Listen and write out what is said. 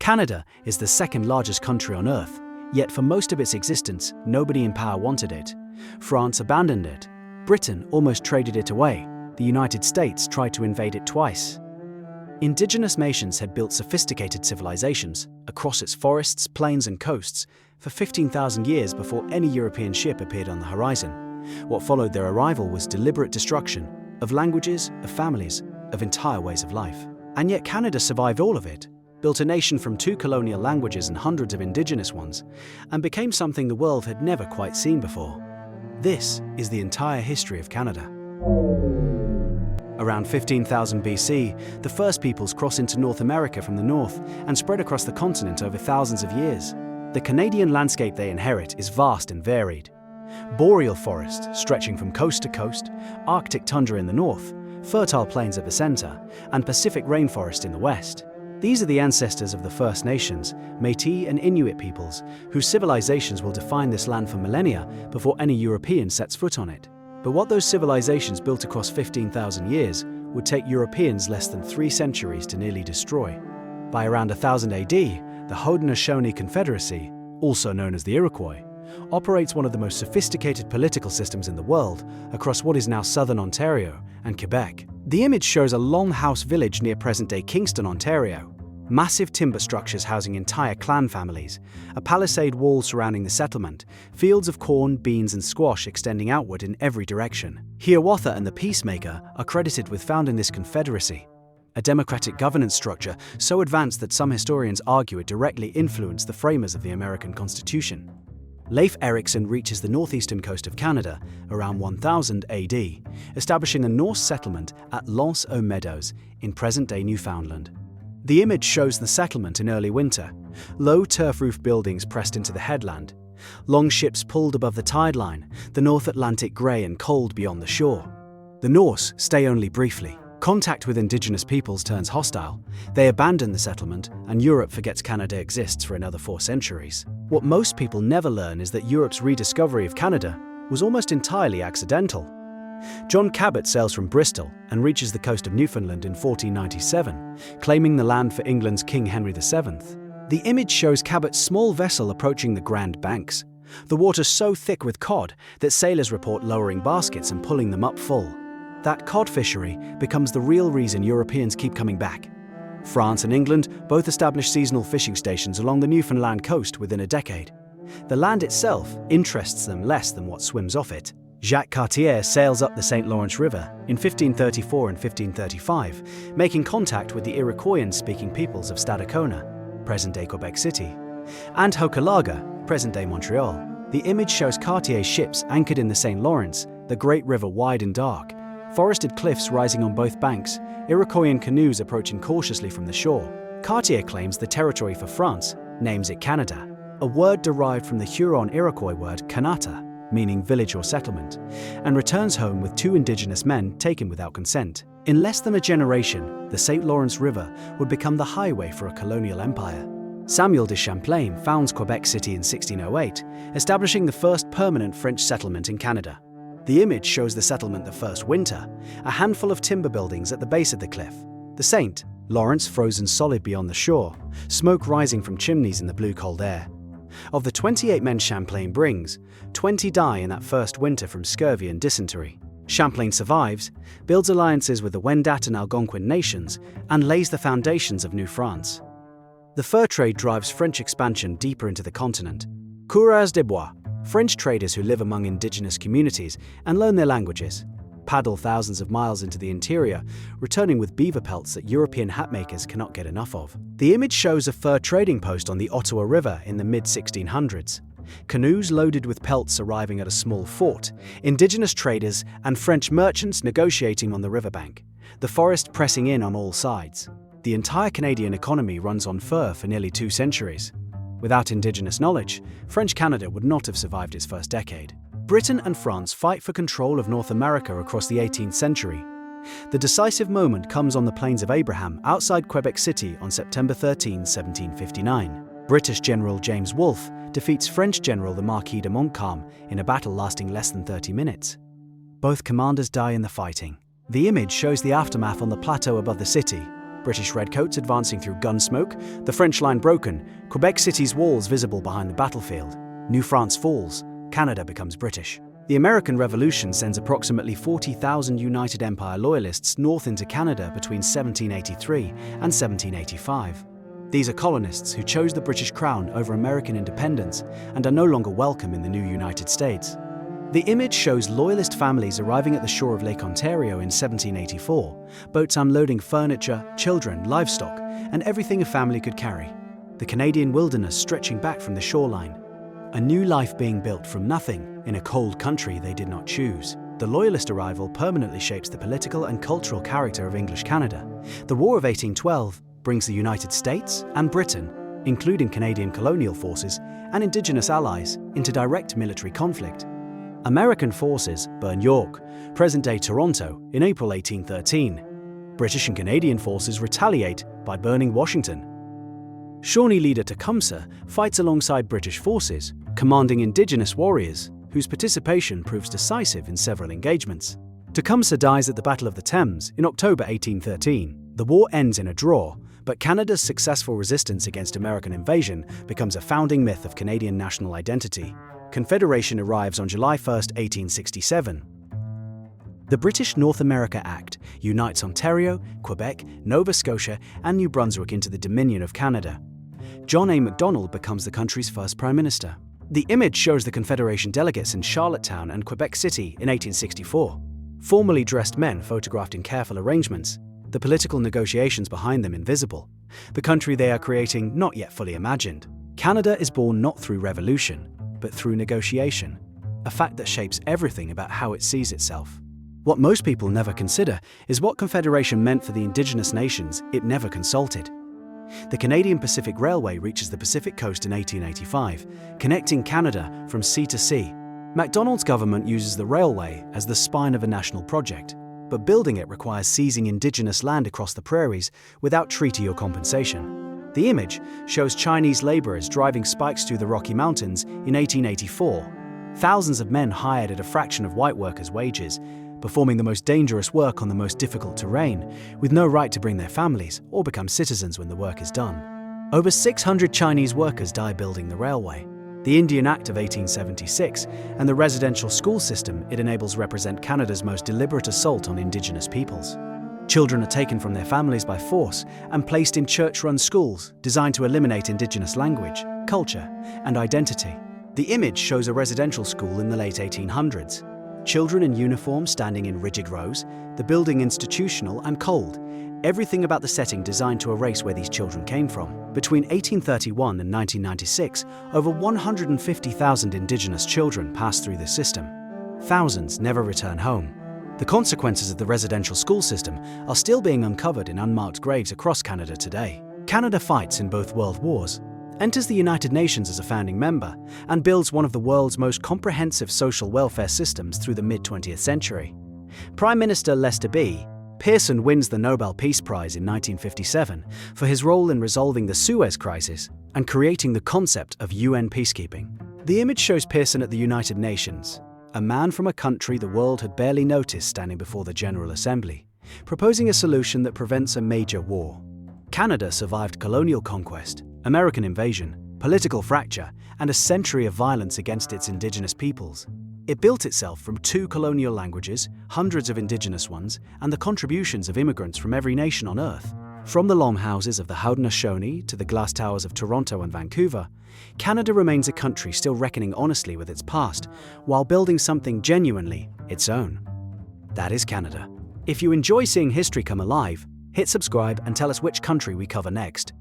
Canada is the second largest country on Earth, yet for most of its existence, nobody in power wanted it. France abandoned it. Britain almost traded it away. The United States tried to invade it twice. Indigenous nations had built sophisticated civilizations across its forests, plains, and coasts for 15,000 years before any European ship appeared on the horizon. What followed their arrival was deliberate destruction of languages, of families, of entire ways of life. And yet Canada survived all of it, built a nation from 2 colonial languages and hundreds of indigenous ones, and became something the world had never quite seen before. This is the entire history of Canada. Around 15,000 BC, the first peoples cross into North America from the north and spread across the continent over thousands of years. The Canadian landscape they inherit is vast and varied. Boreal forest stretching from coast to coast, Arctic tundra in the north, fertile plains at the center, and Pacific rainforest in the west. These are the ancestors of the First Nations, Métis and Inuit peoples, whose civilizations will define this land for millennia before any European sets foot on it. But what those civilizations built across 15,000 years would take Europeans less than 3 centuries to nearly destroy. By around 1000 AD, the Haudenosaunee Confederacy, also known as the Iroquois, operates one of the most sophisticated political systems in the world across what is now southern Ontario and Quebec. The image shows a longhouse village near present-day Kingston, Ontario. Massive timber structures housing entire clan families, a palisade wall surrounding the settlement, fields of corn, beans and squash extending outward in every direction. Hiawatha and the Peacemaker are credited with founding this confederacy, a democratic governance structure so advanced that some historians argue it directly influenced the framers of the American Constitution. Leif Erikson reaches the northeastern coast of Canada around 1000 AD, establishing a Norse settlement at L'Anse aux Meadows in present-day Newfoundland. The image shows the settlement in early winter, low turf-roof buildings pressed into the headland, long ships pulled above the tide line, the North Atlantic grey and cold beyond the shore. The Norse stay only briefly. Contact with indigenous peoples turns hostile. They abandon the settlement, and Europe forgets Canada exists for another 4 centuries. What most people never learn is that Europe's rediscovery of Canada was almost entirely accidental. John Cabot sails from Bristol and reaches the coast of Newfoundland in 1497, claiming the land for England's King Henry VII. The image shows Cabot's small vessel approaching the Grand Banks. The water's so thick with cod that sailors report lowering baskets and pulling them up full. That cod fishery becomes the real reason Europeans keep coming back. France and England both established seasonal fishing stations along the Newfoundland coast within a decade. The land itself interests them less than what swims off it. Jacques Cartier sails up the St. Lawrence River in 1534 and 1535, making contact with the Iroquoian-speaking peoples of Stadacona, present-day Quebec City, and Hochelaga, present-day Montreal. The image shows Cartier's ships anchored in the St. Lawrence, the great river wide and dark, forested cliffs rising on both banks, Iroquoian canoes approaching cautiously from the shore. Cartier claims the territory for France, names it Canada, a word derived from the Huron Iroquois word Kanata, meaning village or settlement, and returns home with 2 indigenous men taken without consent. In less than a generation, the St. Lawrence River would become the highway for a colonial empire. Samuel de Champlain founds Quebec City in 1608, establishing the first permanent French settlement in Canada. The image shows the settlement the first winter, a handful of timber buildings at the base of the cliff. The St. Lawrence frozen solid beyond the shore, smoke rising from chimneys in the blue cold air. Of the 28 men Champlain brings, 20 die in that first winter from scurvy and dysentery. Champlain survives, builds alliances with the Wendat and Algonquin nations, and lays the foundations of New France. The fur trade drives French expansion deeper into the continent. Coureurs des bois, French traders who live among indigenous communities and learn their languages, paddle thousands of miles into the interior, returning with beaver pelts that European hatmakers cannot get enough of. The image shows a fur trading post on the Ottawa River in the mid-1600s. Canoes loaded with pelts arriving at a small fort, indigenous traders and French merchants negotiating on the riverbank, the forest pressing in on all sides. The entire Canadian economy runs on fur for nearly 2 centuries. Without indigenous knowledge, French Canada would not have survived its first decade. Britain and France fight for control of North America across the 18th century. The decisive moment comes on the Plains of Abraham outside Quebec City on September 13, 1759. British General James Wolfe defeats French General the Marquis de Montcalm in a battle lasting less than 30 minutes. Both commanders die in the fighting. The image shows the aftermath on the plateau above the city. British redcoats advancing through gun smoke, the French line broken, Quebec City's walls visible behind the battlefield. New France falls, Canada becomes British. The American Revolution sends approximately 40,000 United Empire Loyalists north into Canada between 1783 and 1785. These are colonists who chose the British Crown over American independence and are no longer welcome in the new United States. The image shows Loyalist families arriving at the shore of Lake Ontario in 1784, boats unloading furniture, children, livestock, and everything a family could carry. The Canadian wilderness stretching back from the shoreline. A new life being built from nothing in a cold country they did not choose. The Loyalist arrival permanently shapes the political and cultural character of English Canada. The War of 1812 brings the United States and Britain, including Canadian colonial forces and Indigenous allies, into direct military conflict. American forces burn York, present-day Toronto, in April 1813. British and Canadian forces retaliate by burning Washington. Shawnee leader Tecumseh fights alongside British forces, commanding Indigenous warriors, whose participation proves decisive in several engagements. Tecumseh dies at the Battle of the Thames in October 1813. The war ends in a draw, but Canada's successful resistance against American invasion becomes a founding myth of Canadian national identity. Confederation arrives on July 1, 1867. The British North America Act unites Ontario, Quebec, Nova Scotia, and New Brunswick into the Dominion of Canada. John A. Macdonald becomes the country's first Prime Minister. The image shows the Confederation delegates in Charlottetown and Quebec City in 1864. Formally dressed men photographed in careful arrangements, the political negotiations behind them invisible. The country they are creating not yet fully imagined. Canada is born not through revolution, but through negotiation, a fact that shapes everything about how it sees itself. What most people never consider is what Confederation meant for the Indigenous nations it never consulted. The Canadian Pacific Railway reaches the Pacific coast in 1885, connecting Canada from sea to sea. Macdonald's government uses the railway as the spine of a national project, but building it requires seizing Indigenous land across the prairies without treaty or compensation. The image shows Chinese laborers driving spikes through the Rocky Mountains in 1884. Thousands of men hired at a fraction of white workers' wages, performing the most dangerous work on the most difficult terrain, with no right to bring their families or become citizens when the work is done. Over 600 Chinese workers die building the railway. The Indian Act of 1876 and the residential school system it enables represent Canada's most deliberate assault on Indigenous peoples. Children are taken from their families by force and placed in church-run schools designed to eliminate Indigenous language, culture, and identity. The image shows a residential school in the late 1800s. Children in uniform standing in rigid rows, the building institutional and cold, everything about the setting designed to erase where these children came from. Between 1831 and 1996, over 150,000 Indigenous children passed through the system. Thousands never return home. The consequences of the residential school system are still being uncovered in unmarked graves across Canada today. Canada fights in both world wars, enters the United Nations as a founding member, and builds one of the world's most comprehensive social welfare systems through the mid-20th century. Prime Minister Lester B. Pearson wins the Nobel Peace Prize in 1957 for his role in resolving the Suez Crisis and creating the concept of UN peacekeeping. The image shows Pearson at the United Nations, a man from a country the world had barely noticed standing before the General Assembly, proposing a solution that prevents a major war. Canada survived colonial conquest, American invasion, political fracture, and a century of violence against its Indigenous peoples. It built itself from 2 colonial languages, hundreds of Indigenous ones, and the contributions of immigrants from every nation on Earth. From the longhouses of the Haudenosaunee to the glass towers of Toronto and Vancouver, Canada remains a country still reckoning honestly with its past, while building something genuinely its own. That is Canada. If you enjoy seeing history come alive, hit subscribe and tell us which country we cover next.